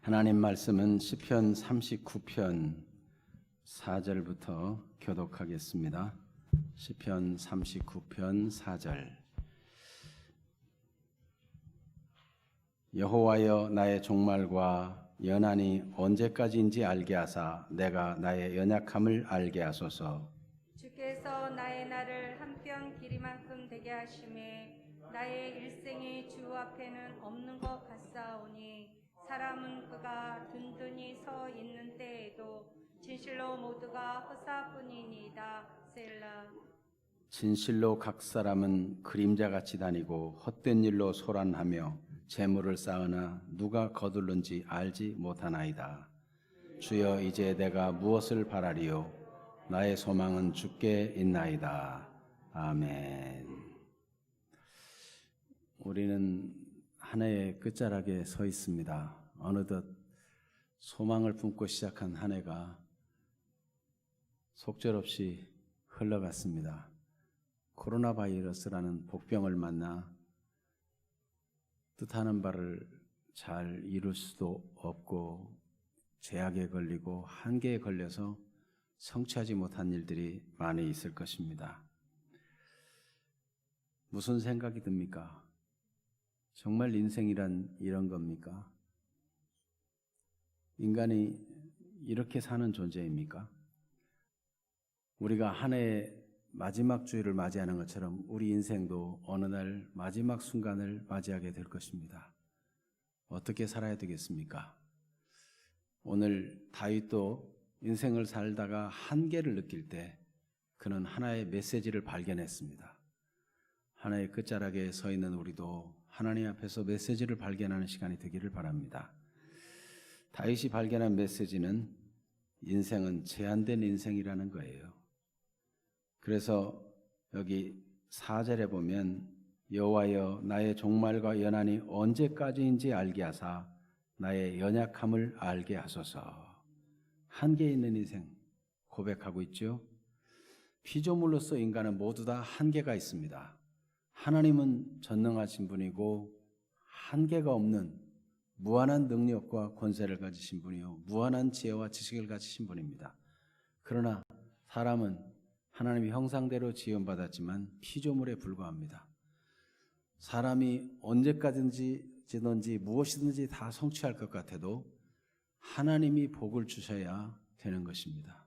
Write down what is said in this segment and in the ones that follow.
하나님 말씀은 시편 39편 4절부터 교독하겠습니다. 시편 39편 4절. 여호와여, 나의 종말과 연한이 언제까지인지 알게 하사 내가 나의 연약함을 알게 하소서. 주께서 나의 날을 한뼘 길이만큼 되게 하심에 나의 일생이 주 앞에는 없는 것 같사오니, 사람은 그가 든든히 서 있는 때에도 진실로 모두가 허사뿐이니이다. 셀라. 진실로 각 사람은 그림자같이 다니고 헛된 일로 소란하며 재물을 쌓으나 누가 거둘는지 알지 못하나이다. 주여, 이제 내가 무엇을 바라리요? 나의 소망은 주께 있나이다. 아멘. 우리는 한 해의 끝자락에 서 있습니다. 어느덧 소망을 품고 시작한 한 해가 속절없이 흘러갔습니다. 코로나 바이러스라는 복병을 만나 뜻하는 바를 잘 이룰 수도 없고 제약에 걸리고 한계에 걸려서 성취하지 못한 일들이 많이 있을 것입니다. 무슨 생각이 듭니까? 정말 인생이란 이런 겁니까? 인간이 이렇게 사는 존재입니까? 우리가 한 해의 마지막 주일을 맞이하는 것처럼 우리 인생도 어느 날 마지막 순간을 맞이하게 될 것입니다. 어떻게 살아야 되겠습니까? 오늘 다윗도 인생을 살다가 한계를 느낄 때 그는 하나의 메시지를 발견했습니다. 하나의 끝자락에 서 있는 우리도 하나님 앞에서 메시지를 발견하는 시간이 되기를 바랍니다. 다윗이 발견한 메시지는 인생은 제한된 인생이라는 거예요. 그래서 여기 4절에 보면 여호와여, 나의 종말과 연한이 언제까지인지 알게 하사 나의 연약함을 알게 하소서. 한계 있는 인생 고백하고 있죠. 피조물로서 인간은 모두 다 한계가 있습니다. 하나님은 전능하신 분이고 한계가 없는 무한한 능력과 권세를 가지신 분이요 무한한 지혜와 지식을 가지신 분입니다. 그러나 사람은 하나님의 형상대로 지음받았지만 피조물에 불과합니다. 사람이 언제까지든지 무엇이든지 다 성취할 것 같아도 하나님이 복을 주셔야 되는 것입니다.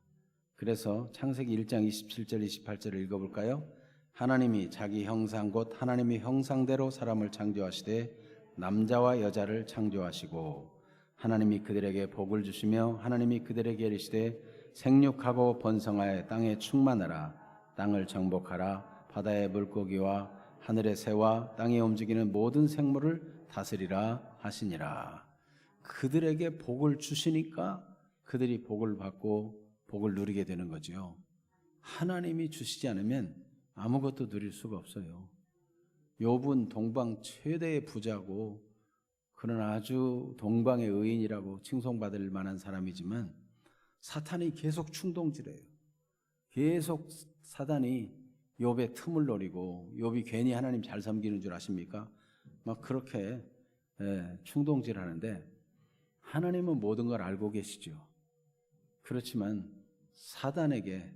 그래서 창세기 1장 27절 28절을 읽어볼까요? 하나님이 자기 형상 곧 하나님의 형상대로 사람을 창조하시되 남자와 여자를 창조하시고 하나님이 그들에게 복을 주시며 하나님이 그들에게 이르시되 생육하고 번성하여 땅에 충만하라. 땅을 정복하라. 바다의 물고기와 하늘의 새와 땅에 움직이는 모든 생물을 다스리라 하시니라. 그들에게 복을 주시니까 그들이 복을 받고 복을 누리게 되는 거죠. 하나님이 주시지 않으면 아무것도 누릴 수가 없어요. 욥은 동방 최대의 부자고 그는 아주 동방의 의인이라고 칭송받을 만한 사람이지만 사탄이 계속 충동질해요. 계속 사단이 욥의 틈을 노리고 욥이 괜히 하나님 잘 섬기는 줄 아십니까? 막 그렇게 충동질하는데 하나님은 모든 걸 알고 계시죠. 그렇지만 사단에게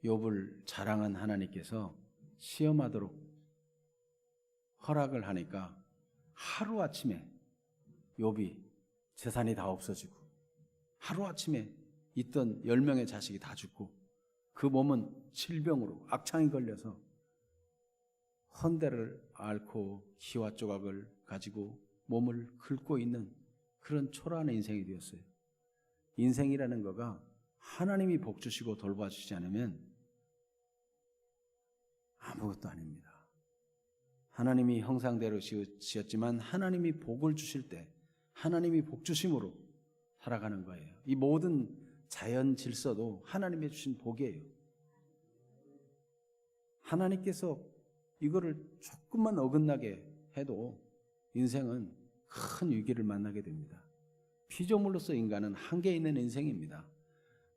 욥을 자랑한 하나님께서 시험하도록 허락을 하니까 하루아침에 욥이 재산이 다 없어지고 하루아침에 있던 10명의 자식이 다 죽고 그 몸은 질병으로 악창이 걸려서 헌대를 앓고 기와 조각을 가지고 몸을 긁고 있는 그런 초라한 인생이 되었어요. 인생이라는 거가 하나님이 복 주시고 돌봐주시지 않으면 아무것도 아닙니다. 하나님이 형상대로 지었지만 하나님이 복을 주실 때 하나님이 복 주심으로 살아가는 거예요. 이 모든 자연 질서도 하나님이 주신 복이에요. 하나님께서 이거를 조금만 어긋나게 해도 인생은 큰 위기를 만나게 됩니다. 피조물로서 인간은 한계 있는 인생입니다.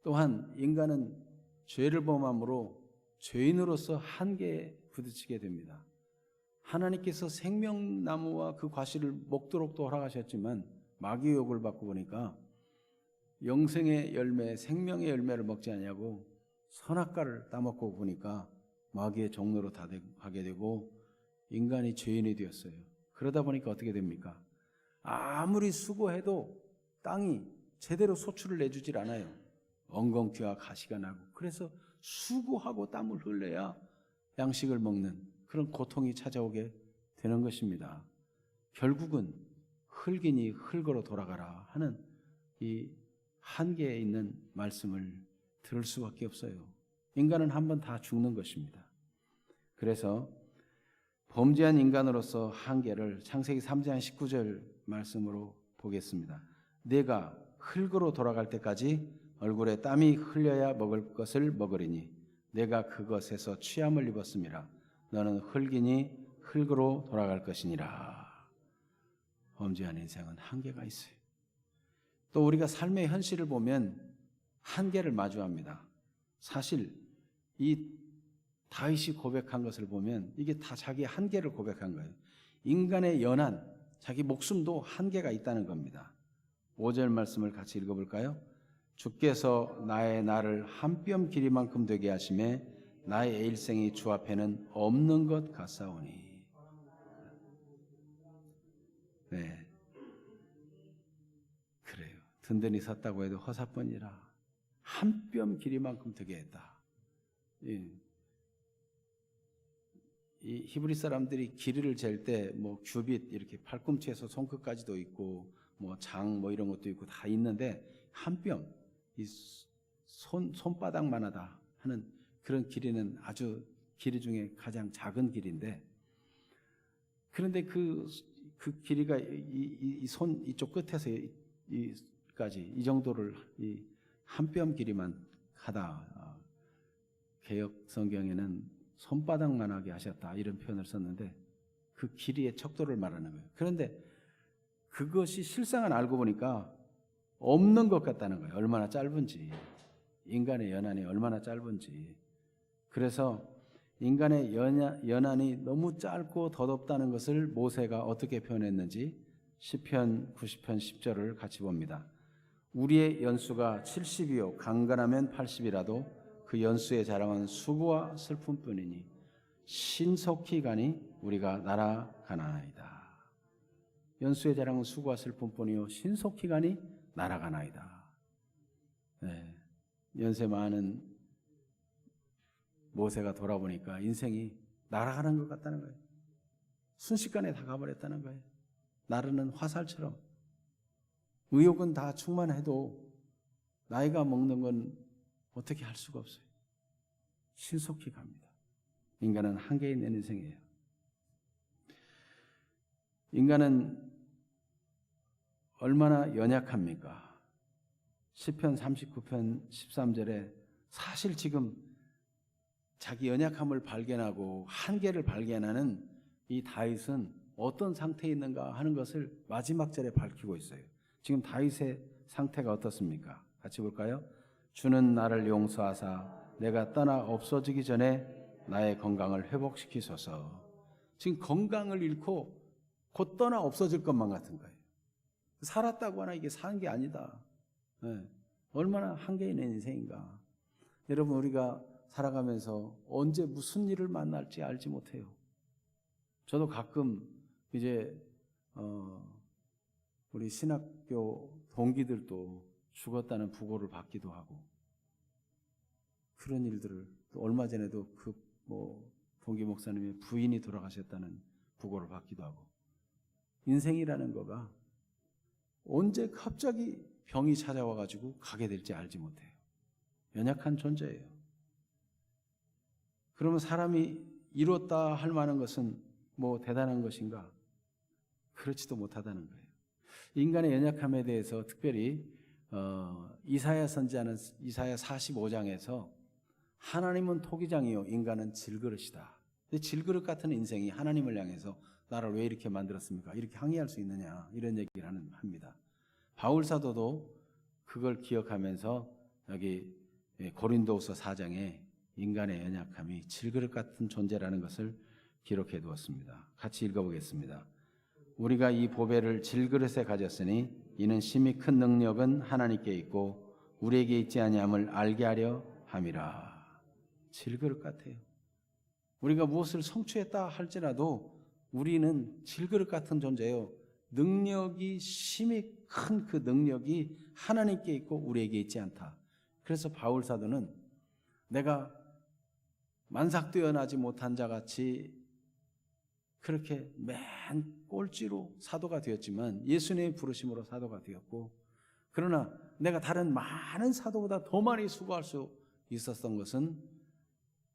또한 인간은 죄를 범함으로 죄인으로서 한계에 부딪히게 됩니다. 하나님께서 생명나무와 그 과실을 먹도록도 허락하셨지만 마귀의 욕을 받고 보니까 영생의 열매, 생명의 열매를 먹지 않냐고 선악과를 따먹고 보니까 마귀의 종로로 다 가게 되고 인간이 죄인이 되었어요. 그러다 보니까 어떻게 됩니까? 아무리 수고해도 땅이 제대로 소출을 내주질 않아요. 엉겅퀴와 가시가 나고, 그래서 수고하고 땀을 흘려야 양식을 먹는 그런 고통이 찾아오게 되는 것입니다. 결국은 흙이니 흙으로 돌아가라 하는 이 한계에 있는 말씀을 들을 수밖에 없어요. 인간은 한번 다 죽는 것입니다. 그래서 범죄한 인간으로서 한계를 창세기 3장 19절 말씀으로 보겠습니다. 내가 흙으로 돌아갈 때까지 얼굴에 땀이 흘려야 먹을 것을 먹으리니 내가 그것에서 취함을 입었음이라. 너는 흙이니 흙으로 돌아갈 것이니라. 범죄한 인생은 한계가 있어요. 또 우리가 삶의 현실을 보면 한계를 마주합니다. 사실 이 다윗이 고백한 것을 보면 이게 다 자기의 한계를 고백한 거예요. 인간의 연한, 자기 목숨도 한계가 있다는 겁니다. 5절 말씀을 같이 읽어볼까요? 주께서 나의 날을 한 뼘 길이만큼 되게 하심에 나의 일생이 주 앞에는 없는 것 같사오니. 네, 그래요. 든든히 섰다고 해도 허사뿐이라. 한 뼘 길이만큼 되게 했다. 이 히브리 사람들이 길이를 잴 때 뭐 규빗 이렇게 팔꿈치에서 손끝까지도 있고 뭐 장 뭐 이런 것도 있고 다 있는데 한 뼘, 이 손바닥만하다 하는 그런 길이는 아주 길이 중에 가장 작은 길인데, 그런데 그 길이가 이 손 이쪽 끝에서 이까지 이 정도를 이 한 뼘 길이만 하다. 개역 성경에는 손바닥만하게 하셨다 이런 표현을 썼는데 그 길이의 척도를 말하는 거예요. 그런데 그것이 실상은 알고 보니까 없는 것 같다는 거예요. 얼마나 짧은지, 인간의 연한이 얼마나 짧은지. 그래서 인간의 연한이 너무 짧고 더덥다는 것을 모세가 어떻게 표현했는지 시편 90편 10절을 같이 봅니다. 우리의 연수가 70이요 강건하면 80이라도 그 연수의 자랑은 수고와 슬픔뿐이니 신속히 가니 우리가 날아가나이다. 연수의 자랑은 수고와 슬픔뿐이요 신속히 가니 날아가나이다. 네, 연세 많은 모세가 돌아보니까 인생이 날아가는 것 같다는 거예요. 순식간에 다 가버렸다는 거예요. 나르는 화살처럼. 의욕은 다 충만해도 나이가 먹는 건 어떻게 할 수가 없어요. 신속히 갑니다. 인간은 한계 있는 인생이에요. 인간은 얼마나 연약합니까? 시편 39편 13절에 사실 지금 자기 연약함을 발견하고 한계를 발견하는 이 다윗은 어떤 상태에 있는가 하는 것을 마지막 절에 밝히고 있어요. 지금 다윗의 상태가 어떻습니까? 같이 볼까요? 주는 나를 용서하사 내가 떠나 없어지기 전에 나의 건강을 회복시키소서. 지금 건강을 잃고 곧 떠나 없어질 것만 같은 거예요. 살았다고 하나 이게 사는 게 아니다. 네. 얼마나 한계 있는 인생인가. 여러분, 우리가 살아가면서 언제 무슨 일을 만날지 알지 못해요. 저도 가끔 이제 우리 신학교 동기들도 죽었다는 부고를 받기도 하고, 그런 일들을 또 얼마 전에도 동기 목사님의 부인이 돌아가셨다는 부고를 받기도 하고, 인생이라는 거가 언제 갑자기 병이 찾아와 가지고 가게 될지 알지 못해요. 연약한 존재예요. 그러면 사람이 이뤘다 할 만한 것은 뭐 대단한 것인가? 그렇지도 못하다는 거예요. 인간의 연약함에 대해서 특별히 이사야 선지자는 이사야 45장에서 하나님은 토기장이요 인간은 질그릇이다. 질그릇 같은 인생이 하나님을 향해서 나를 왜 이렇게 만들었습니까? 이렇게 항의할 수 있느냐, 이런 얘기를 합니다. 바울 사도도 그걸 기억하면서 여기 고린도후서 4장에 인간의 연약함이 질그릇 같은 존재라는 것을 기록해 두었습니다. 같이 읽어보겠습니다. 우리가 이 보배를 질그릇에 가졌으니 이는 심히 큰 능력은 하나님께 있고 우리에게 있지 아니함을 알게 하려 함이라. 질그릇 같아요. 우리가 무엇을 성취했다 할지라도 우리는 질그릇 같은 존재예요. 능력이 심히 큰 그 능력이 하나님께 있고 우리에게 있지 않다. 그래서 바울 사도는 내가 만삭되어나지 못한 자같이 그렇게 맨 꼴찌로 사도가 되었지만 예수님의 부르심으로 사도가 되었고, 그러나 내가 다른 많은 사도보다 더 많이 수고할 수 있었던 것은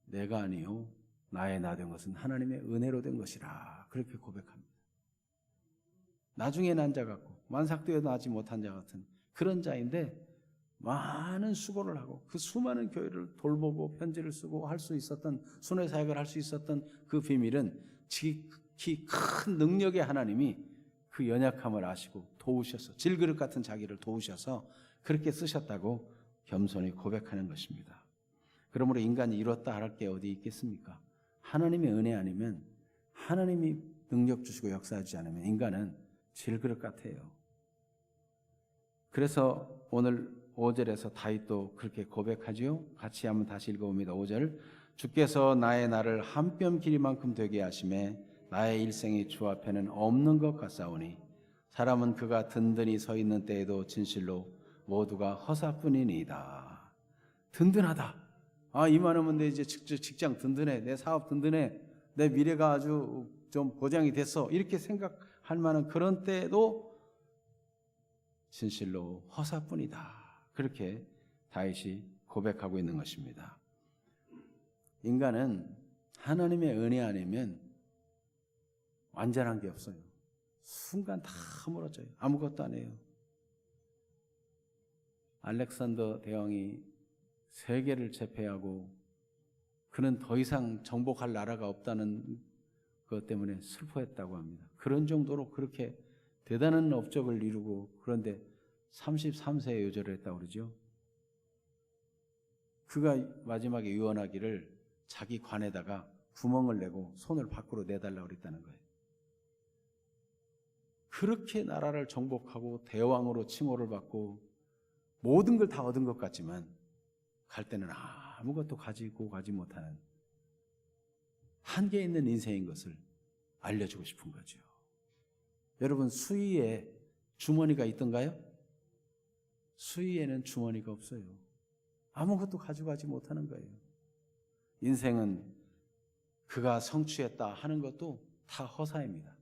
내가 아니요 나의 나 된 것은 하나님의 은혜로 된 것이라 그렇게 고백합니다. 나중에 난 자 같고 만삭되어 나지 못한 자 같은 그런 자인데 많은 수고를 하고 그 수많은 교회를 돌보고 편지를 쓰고 할 수 있었던, 순회 사역을 할 수 있었던 그 비밀은 지극히 큰 능력의 하나님이 그 연약함을 아시고 도우셔서 질그릇 같은 자기를 도우셔서 그렇게 쓰셨다고 겸손히 고백하는 것입니다. 그러므로 인간이 이뤘다 할 게 어디 있겠습니까? 하나님의 은혜 아니면, 하나님이 능력 주시고 역사하지 않으면 인간은 질그릇 같아요. 그래서 오늘 5절에서 다윗도 그렇게 고백하지요. 같이 한번 다시 읽어봅니다. 5절. 주께서 나의 날을 한 뼘 길이만큼 되게 하심에 나의 일생이 주 앞에는 없는 것 같사오니 사람은 그가 든든히 서 있는 때에도 진실로 모두가 허사뿐이니이다. 든든하다. 이만하면 내 이제 직장 든든해, 내 사업 든든해, 내 미래가 아주 좀 보장이 됐어, 이렇게 생각할 만한 그런 때에도 진실로 허사뿐이다. 그렇게 다윗이 고백하고 있는 것입니다. 인간은 하나님의 은혜 아니면 완전한 게 없어요. 순간 다 멀어져요. 아무것도 안 해요. 알렉산더 대왕이 세계를 제패하고 그는 더 이상 정복할 나라가 없다는 것 때문에 슬퍼했다고 합니다. 그런 정도로 그렇게 대단한 업적을 이루고, 그런데 33세에 요절을 했다고 그러죠. 그가 마지막에 유언하기를 자기 관에다가 구멍을 내고 손을 밖으로 내달라고 그랬다는 거예요. 그렇게 나라를 정복하고 대왕으로 칭호를 받고 모든 걸 다 얻은 것 같지만 갈 때는 아무것도 가지고 가지 못하는 한계 있는 인생인 것을 알려주고 싶은 거죠. 여러분, 수위에 주머니가 있던가요? 수위에는 주머니가 없어요. 아무것도 가져가지 못하는 거예요. 인생은 그가 성취했다 하는 것도 다 허사입니다.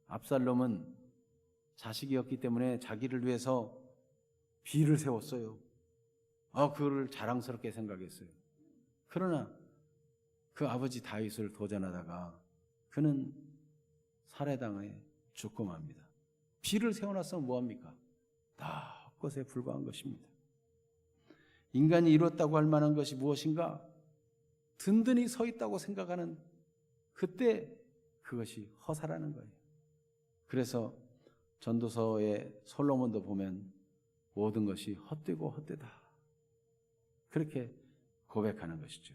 압살롬은 자식이었기 때문에 자기를 위해서 비를 세웠어요. 그거를 자랑스럽게 생각했어요. 그러나 그 아버지 다윗을 도전하다가 그는 살해당해 죽고 맙니다. 비를 세워놨으면 뭐합니까? 다 헛것에 불과한 것입니다. 인간이 이뤘다고 할 만한 것이 무엇인가? 든든히 서 있다고 생각하는 그때 그것이 허사라는 거예요. 그래서 전도서의 솔로몬도 보면 모든 것이 헛되고 헛되다, 그렇게 고백하는 것이죠.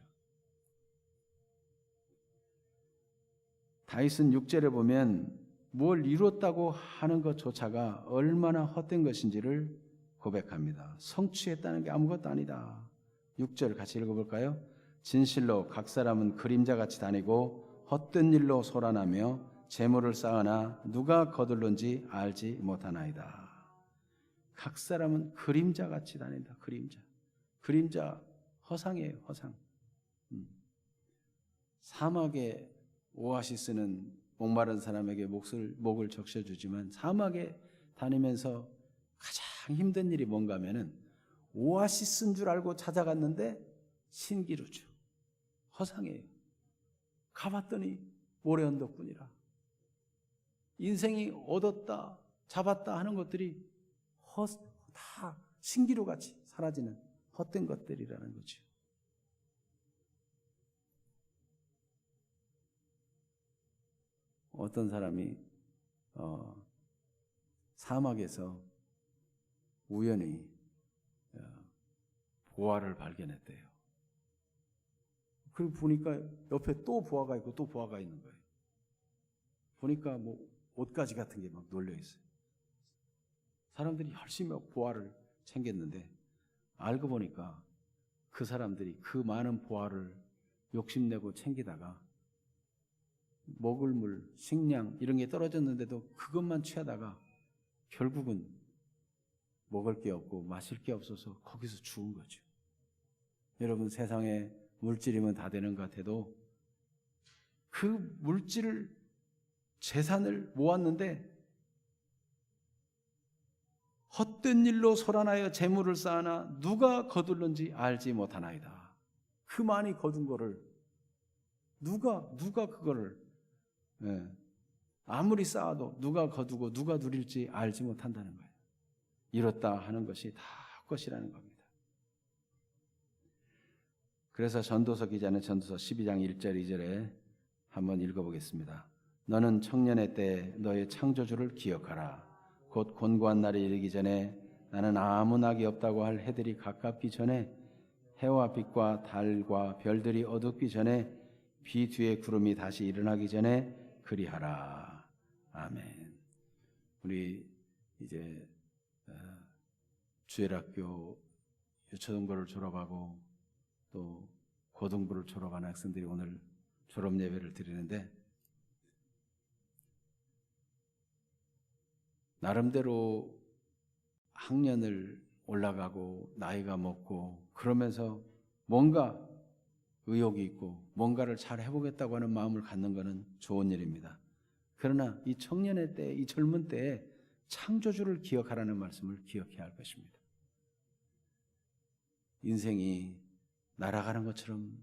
다윗은 6절에 보면 뭘 이뤘다고 하는 것조차가 얼마나 헛된 것인지를 고백합니다. 성취했다는 게 아무것도 아니다. 6절 같이 읽어볼까요? 진실로 각 사람은 그림자같이 다니고 헛된 일로 소란하며 재물을 쌓으나 누가 거둘는지 알지 못하나이다. 각 사람은 그림자같이 다닌다. 그림자 허상이에요. 허상. 사막의 오아시스는 목마른 사람에게 목을 적셔주지만 사막에 다니면서 가장 힘든 일이 뭔가 하면은 오아시스인 줄 알고 찾아갔는데 신기루죠. 허상이에요. 가봤더니 모래 언덕뿐이라. 인생이 얻었다 잡았다 하는 것들이 다 신기루같이 사라지는 헛된 것들이라는 거죠. 어떤 사람이 사막에서 우연히 보화를 발견했대요. 그리고 보니까 옆에 또 보화가 있고 또 보화가 있는 거예요. 보니까 뭐 옷가지 같은 게 막 놀려 있어요. 사람들이 열심히 보화를 챙겼는데 알고 보니까 그 사람들이 그 많은 보화를 욕심내고 챙기다가 먹을 물, 식량 이런 게 떨어졌는데도 그것만 취하다가 결국은 먹을 게 없고 마실 게 없어서 거기서 죽은 거죠. 여러분, 세상에 물질이면 다 되는 것 같아도 그 물질을, 재산을 모았는데 헛된 일로 소란하여 재물을 쌓으나 누가 거둘는지 알지 못하나이다. 그 많이 거둔 거를 누가 그거를 아무리 쌓아도 누가 거두고 누가 누릴지 알지 못한다는 거예요. 이렇다 하는 것이 다 헛것이라는 겁니다. 그래서 전도서 기자는 전도서 12장 1절 2절에 한번 읽어보겠습니다. 너는 청년의 때 너의 창조주를 기억하라. 곧 곤고한 날이 이르기 전에 나는 아무 낙이 없다고 할 해들이 가깝기 전에 해와 빛과 달과 별들이 어둡기 전에 비 뒤에 구름이 다시 일어나기 전에 그리하라. 아멘. 우리 이제 주일학교 유초등부를 졸업하고 또 고등부를 졸업한 학생들이 오늘 졸업 예배를 드리는데 나름대로 학년을 올라가고 나이가 먹고 그러면서 뭔가 의욕이 있고 뭔가를 잘 해보겠다고 하는 마음을 갖는 것은 좋은 일입니다. 그러나 이 청년의 때, 이 젊은 때에 창조주를 기억하라는 말씀을 기억해야 할 것입니다. 인생이 날아가는 것처럼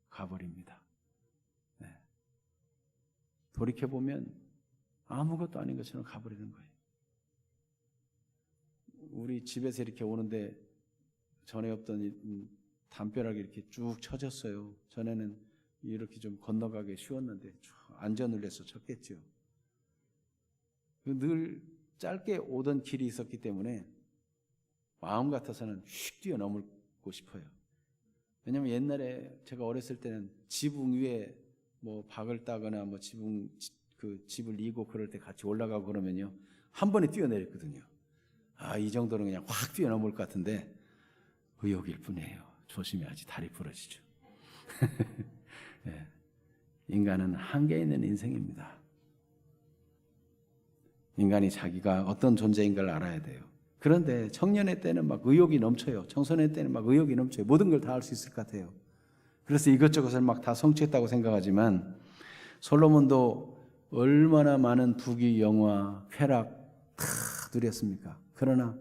가버립니다. 네. 돌이켜보면 아무것도 아닌 것처럼 가버리는 거예요. 우리 집에서 이렇게 오는데 전에 없던 담벼락이 이렇게 쭉 쳐졌어요. 전에는 이렇게 좀 건너가기 쉬웠는데 안전을 위해서 쳤겠죠. 늘 짧게 오던 길이 있었기 때문에 마음 같아서는 휙 뛰어넘고 싶어요. 왜냐하면 옛날에 제가 어렸을 때는 지붕 위에 뭐 박을 따거나 뭐 집을 이고 그럴 때 같이 올라가고 그러면요 한 번에 뛰어내렸거든요. 이 정도는 그냥 확 뛰어넘을 것 같은데 의욕일 뿐이에요. 조심해야지 다리 부러지죠. 네. 인간은 한계 있는 인생입니다. 인간이 자기가 어떤 존재인가를 알아야 돼요. 그런데 청년의 때는 막 의욕이 넘쳐요. 청소년 때는 막 의욕이 넘쳐요. 모든 걸 다 할 수 있을 것 같아요. 그래서 이것저것을 막 다 성취했다고 생각하지만 솔로몬도 얼마나 많은 부귀, 영화, 쾌락 다 누렸습니까? 그러나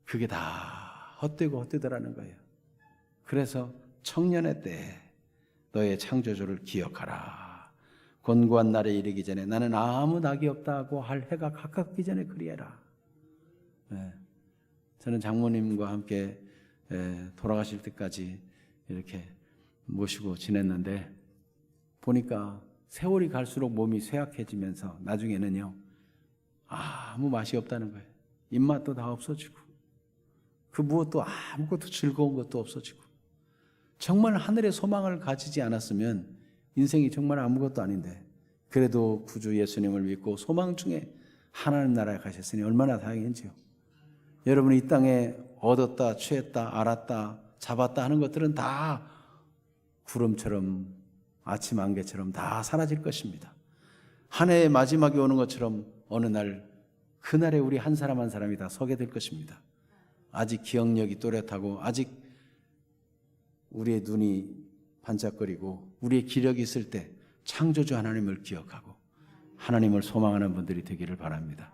그게 다 헛되고 헛되더라는 거예요. 그래서 청년의 때 너의 창조주를 기억하라. 곤고한 날에 이르기 전에 나는 아무 낙이 없다고 할 해가 가깝기 전에 그리해라. 네. 저는 장모님과 함께 돌아가실 때까지 이렇게 모시고 지냈는데 보니까 세월이 갈수록 몸이 쇠약해지면서 나중에는요 아무 맛이 없다는 거예요. 입맛도 다 없어지고 그 무엇도 아무것도 즐거운 것도 없어지고 정말 하늘의 소망을 가지지 않았으면 인생이 정말 아무것도 아닌데 그래도 구주 예수님을 믿고 소망 중에 하나님 나라에 가셨으니 얼마나 다행인지요. 여러분이 이 땅에 얻었다, 취했다, 알았다, 잡았다 하는 것들은 다 구름처럼 아침 안개처럼 다 사라질 것입니다. 한 해의 마지막이 오는 것처럼 어느 날 그날에 우리 한 사람 한 사람이 다 서게 될 것입니다. 아직 기억력이 또렷하고 아직 우리의 눈이 반짝거리고 우리의 기력이 있을 때 창조주 하나님을 기억하고 하나님을 소망하는 분들이 되기를 바랍니다.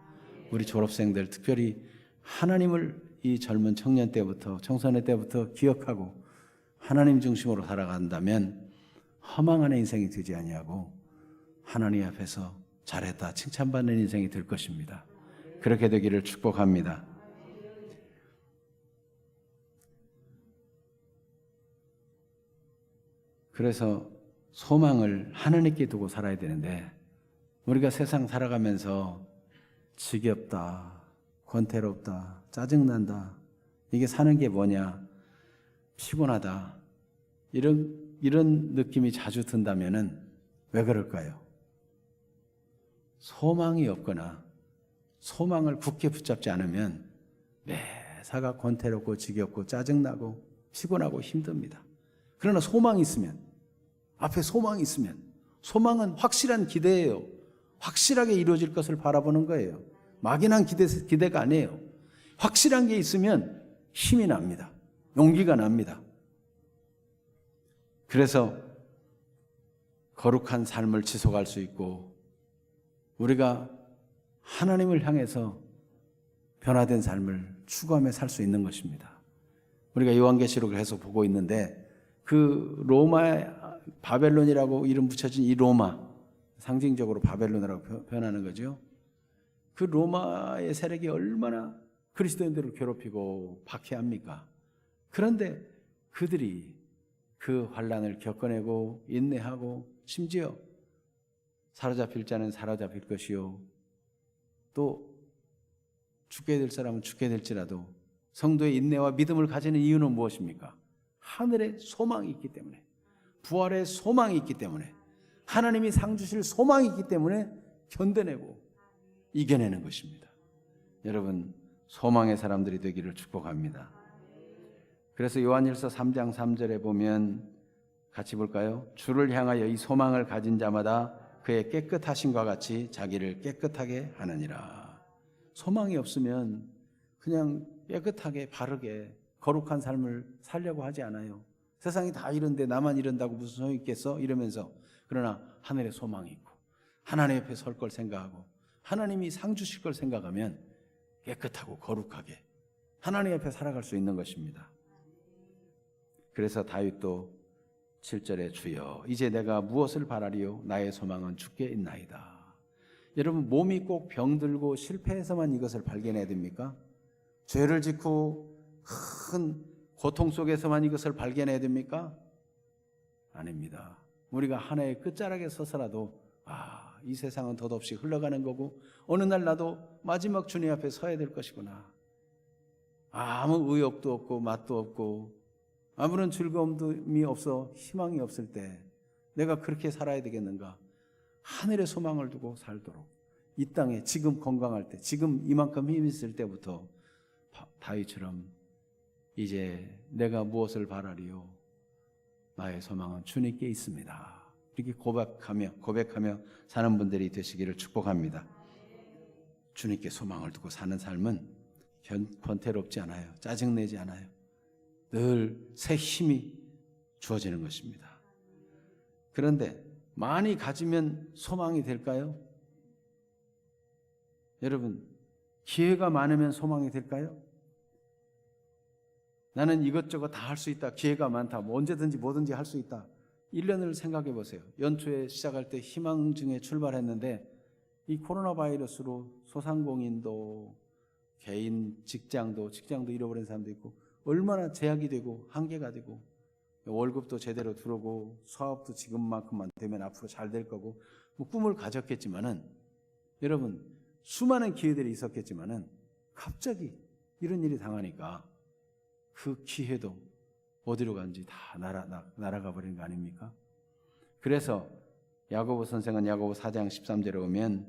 우리 졸업생들 특별히 하나님을 이 젊은 청년 때부터 청소년 때부터 기억하고 하나님 중심으로 살아간다면 허망한 인생이 되지 아니하고 하나님 앞에서 잘했다 칭찬받는 인생이 될 것입니다. 그렇게 되기를 축복합니다. 그래서 소망을 하나님께 두고 살아야 되는데 우리가 세상 살아가면서 지겹다, 권태롭다, 짜증난다, 이게 사는 게 뭐냐, 피곤하다 이런 느낌이 자주 든다면은 왜 그럴까요? 소망이 없거나 소망을 굳게 붙잡지 않으면 매사가 권태롭고 지겹고 짜증나고 피곤하고 힘듭니다. 그러나 소망이 있으면, 앞에 소망이 있으면, 소망은 확실한 기대예요. 확실하게 이루어질 것을 바라보는 거예요. 막연한 기대가 아니에요. 확실한 게 있으면 힘이 납니다. 용기가 납니다. 그래서 거룩한 삶을 지속할 수 있고 우리가 하나님을 향해서 변화된 삶을 추구하며 살 수 있는 것입니다. 우리가 요한계시록을 계속 보고 있는데 그 로마의 바벨론이라고 이름 붙여진 이 로마, 상징적으로 바벨론이라고 표현하는 거죠. 그 로마의 세력이 얼마나 그리스도인들을 괴롭히고 박해합니까? 그런데 그들이 그 환난을 겪어내고 인내하고 심지어 사로잡힐 자는 사로잡힐 것이요 또 죽게 될 사람은 죽게 될지라도 성도의 인내와 믿음을 가지는 이유는 무엇입니까? 하늘에 소망이 있기 때문에, 부활의 소망이 있기 때문에, 하나님이 상 주실 소망이 있기 때문에 견뎌내고 이겨내는 것입니다. 여러분, 소망의 사람들이 되기를 축복합니다. 그래서 요한일서 3장 3절에 보면 같이 볼까요? 주를 향하여 이 소망을 가진 자마다 그의 깨끗하심과 같이 자기를 깨끗하게 하느니라. 소망이 없으면 그냥 깨끗하게 바르게 거룩한 삶을 살려고 하지 않아요. 세상이 다 이런데 나만 이런다고 무슨 소용이 있겠어? 이러면서. 그러나 하늘에 소망이 있고 하나님 옆에 설 걸 생각하고 하나님이 상 주실 걸 생각하면 깨끗하고 거룩하게 하나님 옆에 살아갈 수 있는 것입니다. 그래서 다윗도 7절에 주여 이제 내가 무엇을 바라리요? 나의 소망은 주께 있나이다. 여러분, 몸이 꼭 병들고 실패해서만 이것을 발견해야 됩니까? 죄를 짓고 큰 고통 속에서만 이것을 발견해야 됩니까? 아닙니다. 우리가 한 해의 끝자락에 서서라도 이 세상은 덧없이 흘러가는 거고 어느 날 나도 마지막 주님 앞에 서야 될 것이구나. 아무 의욕도 없고 맛도 없고 아무런 즐거움이 없어 희망이 없을 때 내가 그렇게 살아야 되겠는가? 하늘의 소망을 두고 살도록 이 땅에 지금 건강할 때, 지금 이만큼 힘이 있을 때부터 다윗처럼 이제 내가 무엇을 바라리요? 나의 소망은 주님께 있습니다. 이렇게 고백하며 사는 분들이 되시기를 축복합니다. 주님께 소망을 두고 사는 삶은 권태롭지 않아요. 짜증내지 않아요. 늘 새 힘이 주어지는 것입니다. 그런데 많이 가지면 소망이 될까요? 여러분, 기회가 많으면 소망이 될까요? 나는 이것저것 다 할 수 있다. 기회가 많다. 언제든지 뭐든지 할 수 있다. 1년을 생각해 보세요. 연초에 시작할 때 희망중에 출발했는데 이 코로나 바이러스로 소상공인도 개인 직장도 잃어버린 사람도 있고 얼마나 제약이 되고 한계가 되고 월급도 제대로 들어오고 사업도 지금만큼만 되면 앞으로 잘 될 거고 꿈을 가졌겠지만은 여러분 수많은 기회들이 있었겠지만은 갑자기 이런 일이 당하니까 그 기회도 어디로 간지 다 날아가 버린 거 아닙니까? 그래서 야고보 선생은 야고보 4장 13절에 오면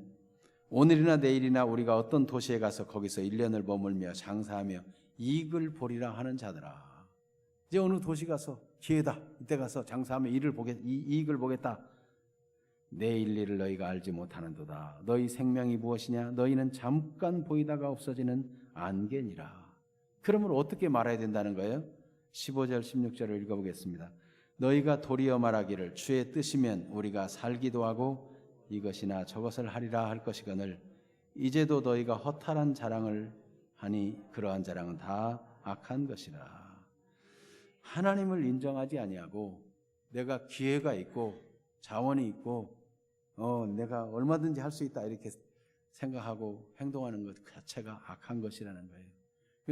오늘이나 내일이나 우리가 어떤 도시에 가서 거기서 1년을 머물며 장사하며 이익을 보리라 하는 자들아. 이제 어느 도시 가서 기회다. 이때 가서 장사하며 이익을 보겠다. 내일 일을 너희가 알지 못하는도다. 너희 생명이 무엇이냐? 너희는 잠깐 보이다가 없어지는 안개니라. 그러면 어떻게 말해야 된다는 거예요? 15절 16절을 읽어보겠습니다. 너희가 도리어 말하기를 주의 뜻이면 우리가 살기도 하고 이것이나 저것을 하리라 할 것이거늘 이제도 너희가 허탈한 자랑을 하니 그러한 자랑은 다 악한 것이라. 하나님을 인정하지 아니하고 내가 기회가 있고 자원이 있고 내가 얼마든지 할 수 있다 이렇게 생각하고 행동하는 것 자체가 악한 것이라는 거예요.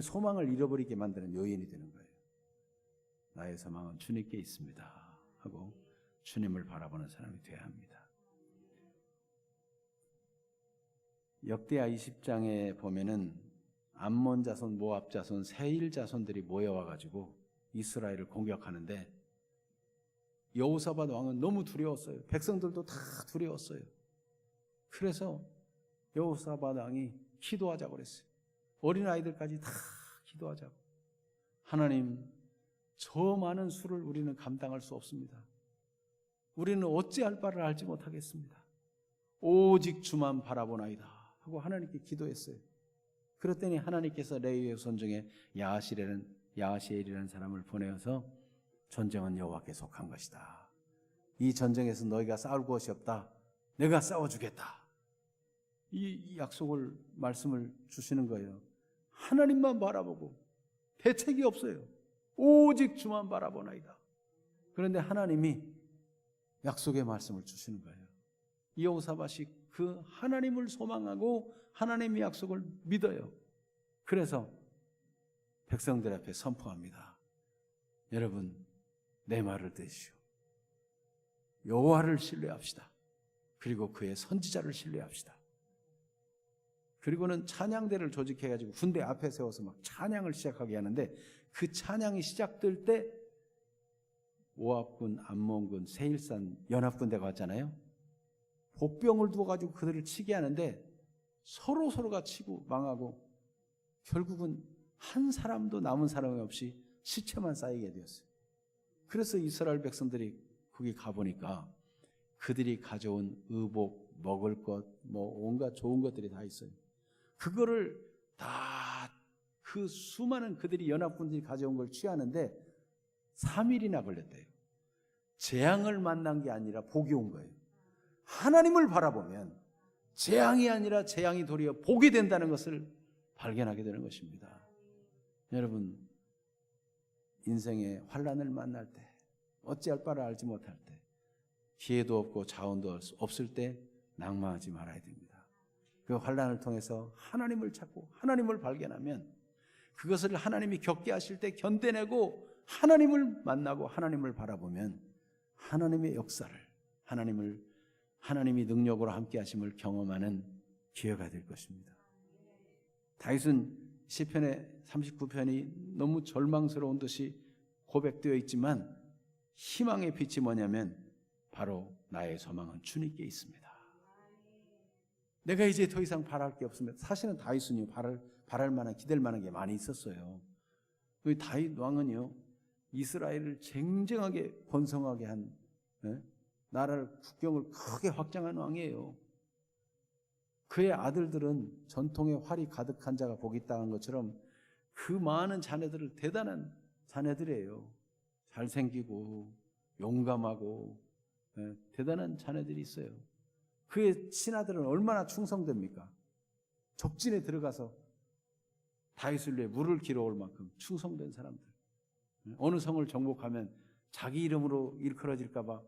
소망을 잃어버리게 만드는 요인이 되는 거예요. 나의 소망은 주님께 있습니다 하고 주님을 바라보는 사람이 되어야 합니다. 역대하 20장에 보면은 암몬 자손, 모압 자손, 세일 자손들이 모여와가지고 이스라엘을 공격하는데 여호사밧 왕은 너무 두려웠어요. 백성들도 다 두려웠어요. 그래서 여호사밧 왕이 기도하자고 그랬어요. 어린아이들까지 다 기도하자고. 하나님, 저 많은 수를 우리는 감당할 수 없습니다. 우리는 어찌할 바를 알지 못하겠습니다. 오직 주만 바라보나이다 하고 하나님께 기도했어요. 그랬더니 하나님께서 레위의 후손 중에 야하시엘이라는 사람을 보내어서 전쟁은 여호와께 속한 것이다. 이 전쟁에서 너희가 싸울 것이 없다. 내가 싸워주겠다. 이 약속을 말씀을 주시는 거예요. 하나님만 바라보고 대책이 없어요. 오직 주만 바라보나이다. 그런데 하나님이 약속의 말씀을 주시는 거예요. 여호사밧이 그 하나님을 소망하고 하나님의 약속을 믿어요. 그래서 백성들 앞에 선포합니다. 여러분, 내 말을 들으시오. 여호와를 신뢰합시다. 그리고 그의 선지자를 신뢰합시다. 그리고는 찬양대를 조직해가지고 군대 앞에 세워서 막 찬양을 시작하게 하는데, 그 찬양이 시작될 때 모압군, 암몬군, 세일산 연합군대가 왔잖아요. 보병을 두어가지고 그들을 치게 하는데 서로가 치고 망하고 결국은 한 사람도 남은 사람이 없이 시체만 쌓이게 되었어요. 그래서 이스라엘 백성들이 거기 가보니까 그들이 가져온 의복, 먹을 것, 온갖 좋은 것들이 다 있어요. 그거를 다 그 수많은 그들이 연합군들이 가져온 걸 취하는데 3일이나 걸렸대요. 재앙을 만난 게 아니라 복이 온 거예요. 하나님을 바라보면 재앙이 아니라 재앙이 도리어 복이 된다는 것을 발견하게 되는 것입니다. 여러분, 인생의 환난을 만날 때, 어찌할 바를 알지 못할 때, 기회도 없고 자원도 없을 때 낙망하지 말아야 됩니다. 그 환난을 통해서 하나님을 찾고 하나님을 발견하면 그것을 하나님이 겪게 하실 때 견뎌내고 하나님을 만나고 하나님을 바라보면 하나님의 역사를, 하나님이 능력으로 함께 하심을 경험하는 기회가 될 것입니다. 다윗은 시편의 39편이 너무 절망스러운 듯이 고백되어 있지만 희망의 빛이 뭐냐면 바로 나의 소망은 주님께 있습니다. 내가 이제 더 이상 바랄 게 없습니다. 사실은 다윗은요, 바랄 만한, 기댈 만한 게 많이 있었어요. 다윗 왕은요, 이스라엘을 쟁쟁하게 번성하게 한, 나라를, 국경을 크게 확장한 왕이에요. 그의 아들들은 전통의 활이 가득한 자가 복이 있다는 것처럼 그 많은 자녀들을 대단한 자녀들이에요. 잘생기고 용감하고 대단한 자녀들이 있어요. 그의 신하들은 얼마나 충성됩니까? 적진에 들어가서 다윗을 위해 물을 길어올 만큼 충성된 사람들. 어느 성을 정복하면 자기 이름으로 일컬어질까 봐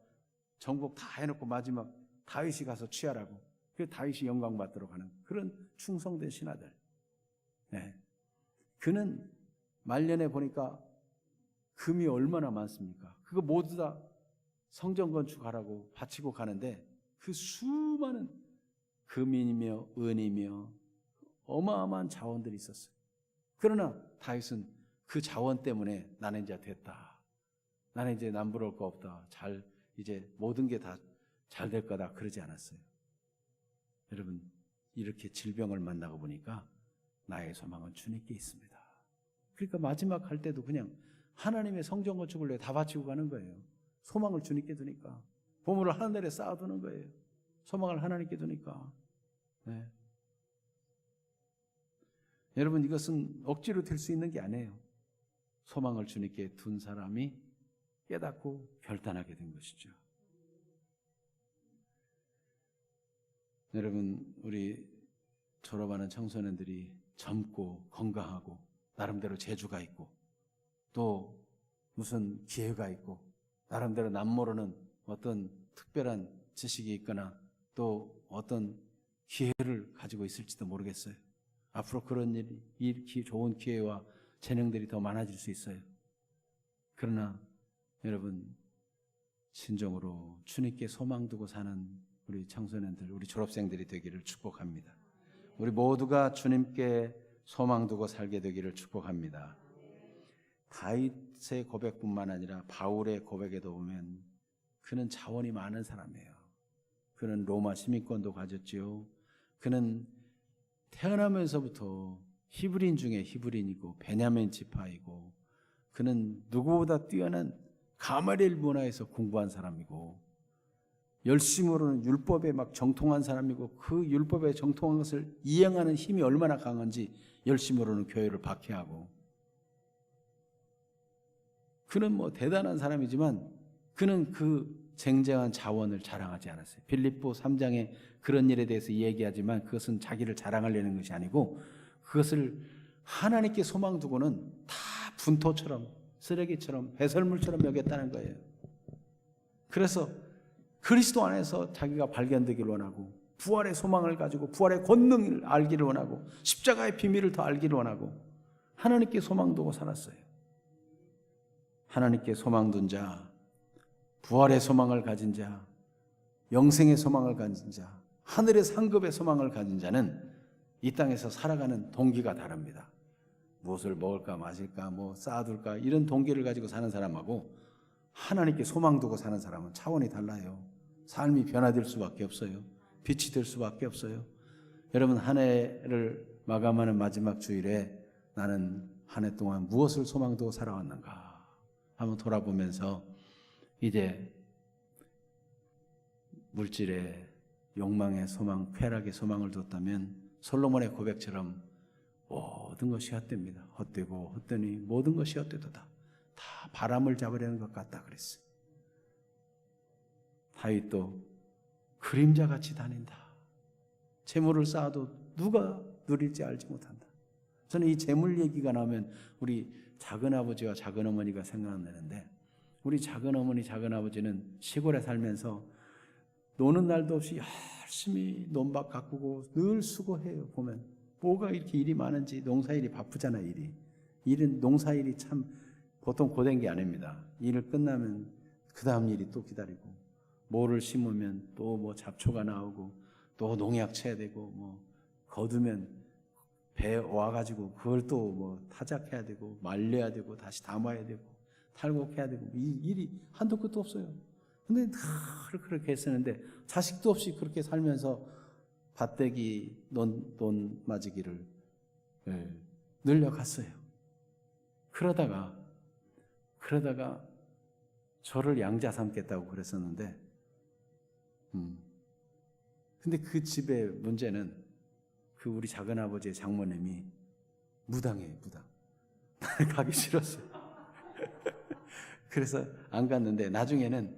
정복 다 해놓고 마지막 다윗이 가서 취하라고, 그 다윗이 영광받도록 하는 그런 충성된 신하들. 그는 말년에 보니까 금이 얼마나 많습니까? 그거 모두 다 성전 건축하라고 바치고 가는데 그 수많은 금이며 은이며 어마어마한 자원들이 있었어요. 그러나 다윗은 그 자원 때문에 나는 이제 됐다, 나는 이제 남부러울 거 없다, 이제 모든 게 다 잘 될 거다, 그러지 않았어요. 여러분, 이렇게 질병을 만나고 보니까 나의 소망은 주님께 있습니다. 그러니까 마지막 할 때도 그냥 하나님의 성전 건축을 위해 다 바치고 가는 거예요. 소망을 주님께 두니까. 보물을 하늘에 쌓아두는 거예요. 소망을 하나님께 두니까. 여러분, 이것은 억지로 될 수 있는 게 아니에요. 소망을 주님께 둔 사람이 깨닫고 결단하게 된 것이죠. 여러분, 우리 졸업하는 청소년들이 젊고 건강하고 나름대로 재주가 있고 또 무슨 기회가 있고 나름대로 남모르는 어떤 특별한 지식이 있거나 또 어떤 기회를 가지고 있을지도 모르겠어요. 앞으로 그런 좋은 기회와 재능들이 더 많아질 수 있어요. 그러나 여러분, 진정으로 주님께 소망 두고 사는 우리 청소년들, 우리 졸업생들이 되기를 축복합니다. 우리 모두가 주님께 소망 두고 살게 되기를 축복합니다. 다윗의 고백뿐만 아니라 바울의 고백에도 보면 그는 자원이 많은 사람이에요. 그는 로마 시민권도 가졌지요. 그는 태어나면서부터 히브리인 중에 히브리인이고 베냐민 지파이고 그는 누구보다 뛰어난 가말리엘 문화에서 공부한 사람이고 열심으로는 율법에 막 정통한 사람이고 그 율법에 정통한 것을 이행하는 힘이 얼마나 강한지 열심으로는 교회를 박해하고 그는 뭐 대단한 사람이지만 그는 그 쟁쟁한 자원을 자랑하지 않았어요. 빌립보 3장에 그런 일에 대해서 얘기하지만 그것은 자기를 자랑하려는 것이 아니고 그것을 하나님께 소망 두고는 다 분토처럼 쓰레기처럼 배설물처럼 여겼다는 거예요. 그래서 그리스도 안에서 자기가 발견되기를 원하고 부활의 소망을 가지고 부활의 권능을 알기를 원하고 십자가의 비밀을 더 알기를 원하고 하나님께 소망 두고 살았어요. 하나님께 소망 둔 자, 부활의 소망을 가진 자, 영생의 소망을 가진 자, 하늘의 상급의 소망을 가진 자는 이 땅에서 살아가는 동기가 다릅니다. 무엇을 먹을까 마실까 뭐 쌓아둘까 이런 동기를 가지고 사는 사람하고 하나님께 소망 두고 사는 사람은 차원이 달라요. 삶이 변화될 수밖에 없어요. 빛이 될 수밖에 없어요. 여러분 한 해를 마감하는 마지막 주일에 나는 한 해 동안 무엇을 소망 두고 살아왔는가 한번 돌아보면서 이제 물질의 욕망의 소망, 쾌락의 소망을 뒀다면 솔로몬의 고백처럼 모든 것이 헛됩니다. 헛되고 헛되니 모든 것이 헛되도다. 다 바람을 잡으려는 것 같다 그랬어요. 다윗도 그림자같이 다닌다. 재물을 쌓아도 누가 누릴지 알지 못한다. 저는 이 재물 얘기가 나오면 우리 작은아버지와 작은어머니가 생각나는데 우리 작은어머니 작은아버지는 시골에 살면서 노는 날도 없이 열심히 논밭 가꾸고 늘 수고해요. 보면 뭐가 이렇게 일이 많은지 농사일이 바쁘잖아요. 일은 농사일이 참 보통 고된 게 아닙니다. 일을 끝나면 그 다음 일이 또 기다리고 모를 심으면 또 뭐 잡초가 나오고 또 농약 쳐야 되고 뭐 거두면 배 와가지고 그걸 또 뭐 타작해야 되고 말려야 되고 다시 담아야 되고 탈곡해야 되고 이 일이 한도 끝도 없어요. 근데 늘 그렇게 했었는데 자식도 없이 그렇게 살면서 밭대기 논 맞이기를 늘려갔어요. 그러다가 저를 양자 삼겠다고 그랬었는데 근데 그 집의 문제는 그 우리 작은아버지의 장모님이 무당이에요. 무당. 나는 가기 싫었어요. 그래서 안 갔는데 나중에는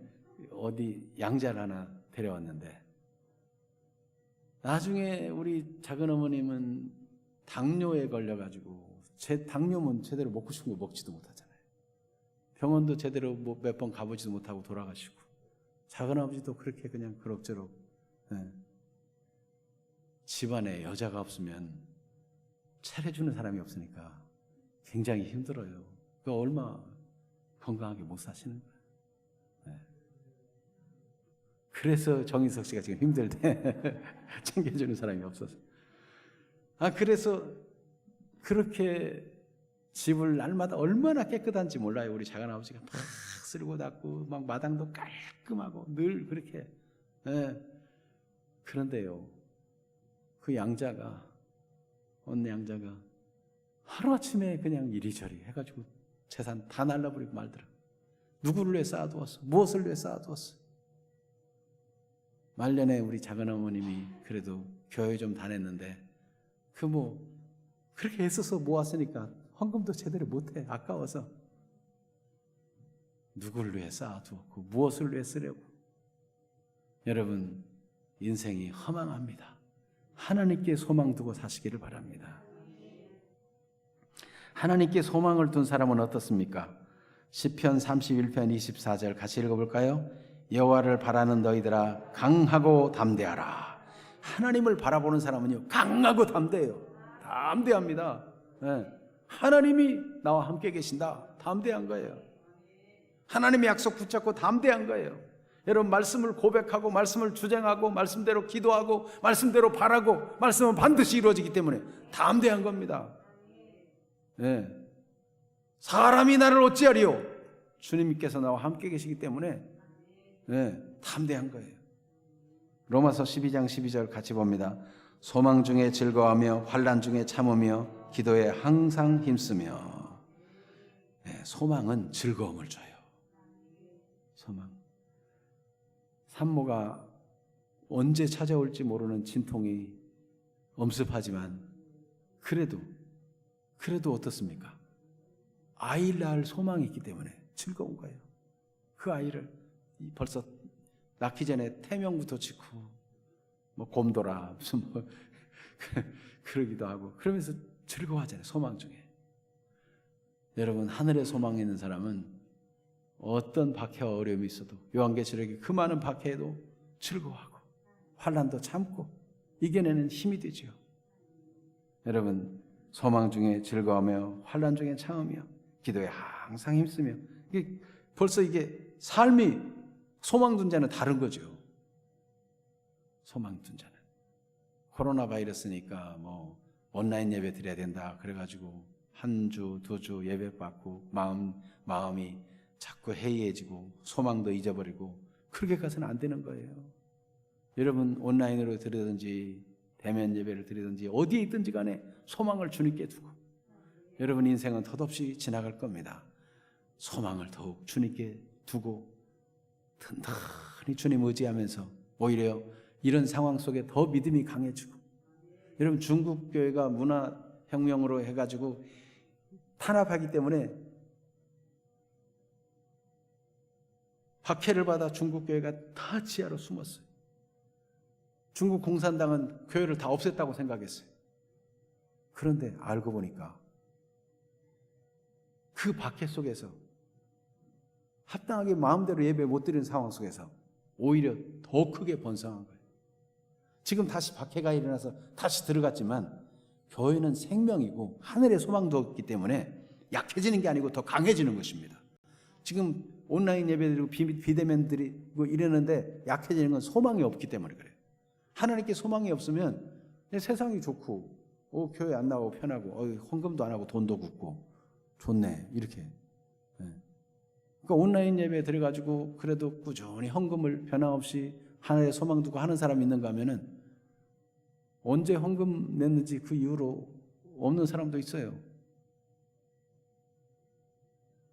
어디 양자를 하나 데려왔는데 나중에 우리 작은어머님은 당뇨에 걸려가지고 당뇨면 제대로 먹고 싶은 거 먹지도 못하잖아요. 병원도 제대로 몇 번 가보지도 못하고 돌아가시고 작은아버지도 그렇게 그냥 그럭저럭 집안에 여자가 없으면 차려주는 사람이 없으니까 굉장히 힘들어요. 그 얼마 건강하게 못 사시는 거예요. 그래서 정인석 씨가 지금 힘들 때 챙겨주는 사람이 없어서. 그래서 그렇게 집을 날마다 얼마나 깨끗한지 몰라요. 우리 작은아버지가 막 쓸고 닦고 막 마당도 깔끔하고 늘 그렇게. 그런데요, 그 양자가 어느 양자가 하루아침에 그냥 이리저리 해가지고 재산 다 날라버리고 말더라. 누구를 위해 쌓아두었어? 무엇을 위해 쌓아두었어? 말년에 우리 작은어머님이 그래도 교회 좀 다녔는데 그렇게 애써서 모았으니까 헌금도 제대로 못해. 아까워서. 누구를 위해 쌓아두었고 무엇을 위해 쓰려고. 여러분 인생이 허망합니다. 하나님께 소망 두고 사시기를 바랍니다. 하나님께 소망을 둔 사람은 어떻습니까? 시편 31편 24절 같이 읽어볼까요? 여호와를 바라는 너희들아 강하고 담대하라. 하나님을 바라보는 사람은요 강하고 담대해요. 담대합니다. 하나님이 나와 함께 계신다. 담대한 거예요. 하나님의 약속 붙잡고 담대한 거예요. 여러분 말씀을 고백하고 말씀을 주장하고 말씀대로 기도하고 말씀대로 바라고 말씀은 반드시 이루어지기 때문에 담대한 겁니다. 사람이 나를 어찌하리요? 주님께서 나와 함께 계시기 때문에 담대한 거예요. 로마서 12장 12절 같이 봅니다. 소망 중에 즐거워하며 환난 중에 참으며 기도에 항상 힘쓰며. 소망은 즐거움을 줘요. 소망. 산모가 언제 찾아올지 모르는 진통이 엄습하지만 그래도 어떻습니까? 아이를 낳을 소망이 있기 때문에 즐거운 거예요. 그 아이를 벌써 낳기 전에 태명부터 짓고 뭐 곰돌아 무슨 뭐 그러기도 하고 그러면서 즐거워하잖아요. 소망 중에. 여러분, 하늘에 소망이 있는 사람은 어떤 박해와 어려움이 있어도 요한계시록에 그 많은 박해에도 즐거워하고 환난도 참고 이겨내는 힘이 되죠. 여러분, 소망 중에 즐거워하며 환난 중에 참으며 기도에 항상 힘쓰며. 벌써 이게 삶이 소망 둔 자는 다른 거죠. 소망 둔 자는 코로나 바이러스니까 뭐 온라인 예배 드려야 된다 그래가지고 한 주, 두 주 예배 받고 마음이 자꾸 해이해지고 소망도 잊어버리고 그렇게 가서는 안 되는 거예요. 여러분, 온라인으로 드리든지 대면 예배를 드리든지 어디에 있든지 간에 소망을 주님께 두고 여러분 인생은 덧없이 지나갈 겁니다. 소망을 더욱 주님께 두고 든든히 주님 의지하면서 오히려 이런 상황 속에 더 믿음이 강해지고. 여러분, 중국 교회가 문화혁명으로 해가지고 탄압하기 때문에 박해를 받아 중국 교회가 다 지하로 숨었어요. 중국 공산당은 교회를 다 없앴다고 생각했어요. 그런데 알고 보니까 그 박해 속에서 합당하게 마음대로 예배 못 드리는 상황 속에서 오히려 더 크게 번성한 거예요. 지금 다시 박해가 일어나서 다시 들어갔지만 교회는 생명이고 하늘의 소망도 없기 때문에 약해지는 게 아니고 더 강해지는 것입니다. 지금 온라인 예배드리고 비대면 드리고 이러는데 약해지는 건 소망이 없기 때문에 그래요. 하나님께 소망이 없으면 세상이 좋고 교회 안 나오고 편하고 헌금도 안 하고 돈도 굽고 좋네 이렇게. 그러니까 온라인 예배 들어가지고 그래도 꾸준히 헌금을 변함없이 하나의 소망 두고 하는 사람이 있는가 하면은 언제 헌금 냈는지 그 이후로 없는 사람도 있어요.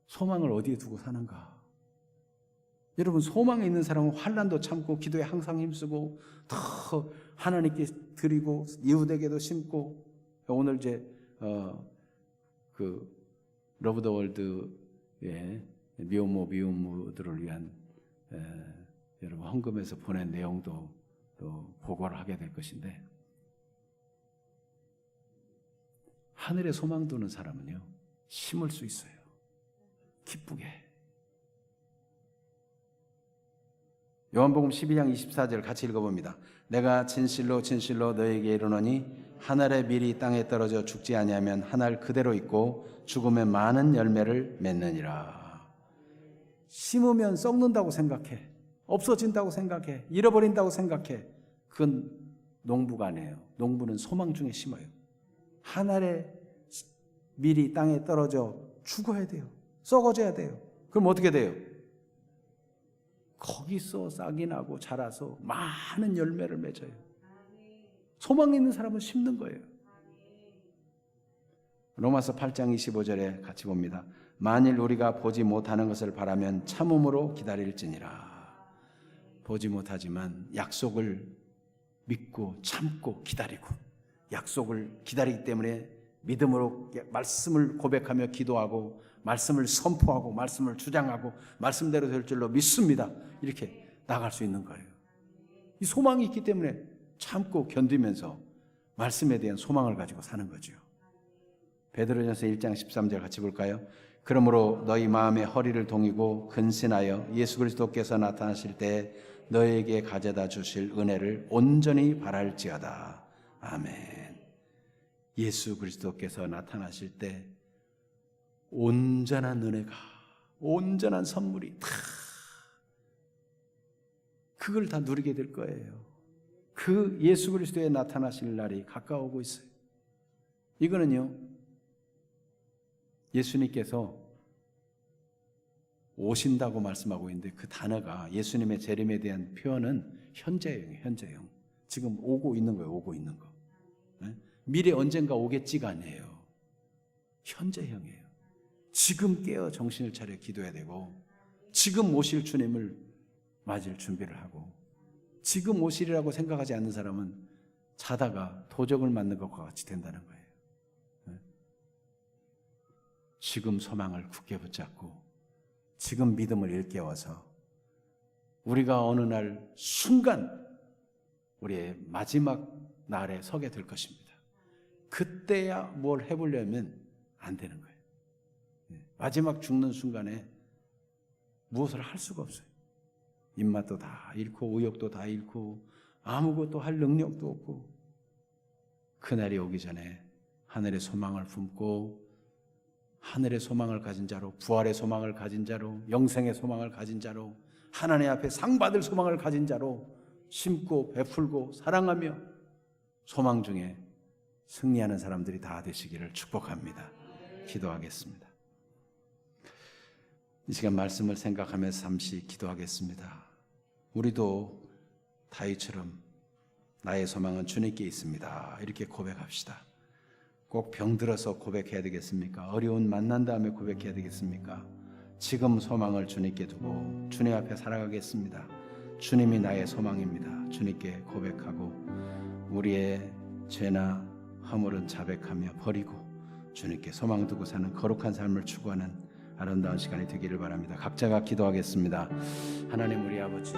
소망을 어디에 두고 사는가? 여러분, 소망에 있는 사람은 환난도 참고 기도에 항상 힘쓰고 더 하나님께 드리고 이웃에게도 심고. 오늘 이제 그 러브 더 월드의 미혼모들을 위한 여러분 헌금에서 보낸 내용도 또 보고를 하게 될 것인데, 하늘에 소망 두는 사람은요 심을 수 있어요. 기쁘게. 요한복음 12장 24절 같이 읽어봅니다. 내가 진실로 진실로 너에게 이르노니 하늘의 밀이 땅에 떨어져 죽지 아니하면 한 알 그대로 있고 죽으면 많은 열매를 맺느니라. 심으면 썩는다고 생각해, 없어진다고 생각해, 잃어버린다고 생각해. 그건 농부가 아니에요. 농부는 소망 중에 심어요. 하늘의 밀이 땅에 떨어져 죽어야 돼요. 썩어져야 돼요. 그럼 어떻게 돼요? 거기서 싹이 나고 자라서 많은 열매를 맺어요. 소망 있는 사람은 심는 거예요. 로마서 8장 25절에 같이 봅니다. 만일 우리가 보지 못하는 것을 바라면 참음으로 기다릴지니라. 보지 못하지만 약속을 믿고 참고 기다리고, 약속을 기다리기 때문에 믿음으로 말씀을 고백하며 기도하고 말씀을 선포하고 말씀을 주장하고 말씀대로 될 줄로 믿습니다. 이렇게 나갈 수 있는 거예요. 이 소망이 있기 때문에 참고 견디면서 말씀에 대한 소망을 가지고 사는 거죠. 베드로전서 1장 13절 같이 볼까요? 그러므로 너희 마음의 허리를 동이고 근신하여 예수 그리스도께서 나타나실 때 너에게 가져다 주실 은혜를 온전히 바랄지어다. 아멘. 예수 그리스도께서 나타나실 때 온전한 은혜가, 온전한 선물이 다 그걸 다 누리게 될 거예요. 그 예수 그리스도의 나타나실 날이 가까워오고 있어요. 이거는요, 예수님께서 오신다고 말씀하고 있는데 그 단어가 예수님의 재림에 대한 표현은 현재형이에요. 현재형. 지금 오고 있는 거예요. 오고 있는 거. 미래 언젠가 오겠지가 아니에요. 현재형이에요. 지금 깨어 정신을 차려 기도해야 되고, 지금 오실 주님을 맞을 준비를 하고, 지금 오시리라고 생각하지 않는 사람은 자다가 도적을 맞는 것과 같이 된다는 거예요. 지금 소망을 굳게 붙잡고 지금 믿음을 일깨워서 우리가 어느 날 순간 우리의 마지막 날에 서게 될 것입니다. 그때야 뭘 해보려면 안 되는 거예요. 마지막 죽는 순간에 무엇을 할 수가 없어요. 입맛도 다 잃고 의욕도 다 잃고 아무것도 할 능력도 없고, 그날이 오기 전에 하늘의 소망을 품고 하늘의 소망을 가진 자로, 부활의 소망을 가진 자로, 영생의 소망을 가진 자로, 하나님 앞에 상 받을 소망을 가진 자로 심고 베풀고 사랑하며 소망 중에 승리하는 사람들이 다 되시기를 축복합니다. 기도하겠습니다. 이 시간 말씀을 생각하면서 잠시 기도하겠습니다. 우리도 다윗처럼 나의 소망은 주님께 있습니다, 이렇게 고백합시다. 꼭 병들어서 고백해야 되겠습니까? 어려운 만난 다음에 고백해야 되겠습니까? 지금 소망을 주님께 두고 주님 앞에 살아가겠습니다. 주님이 나의 소망입니다. 주님께 고백하고 우리의 죄나 허물은 자백하며 버리고 주님께 소망 두고 사는 거룩한 삶을 추구하는 아름다운 시간이 되기를 바랍니다. 각자가 기도하겠습니다. 하나님 우리 아버지,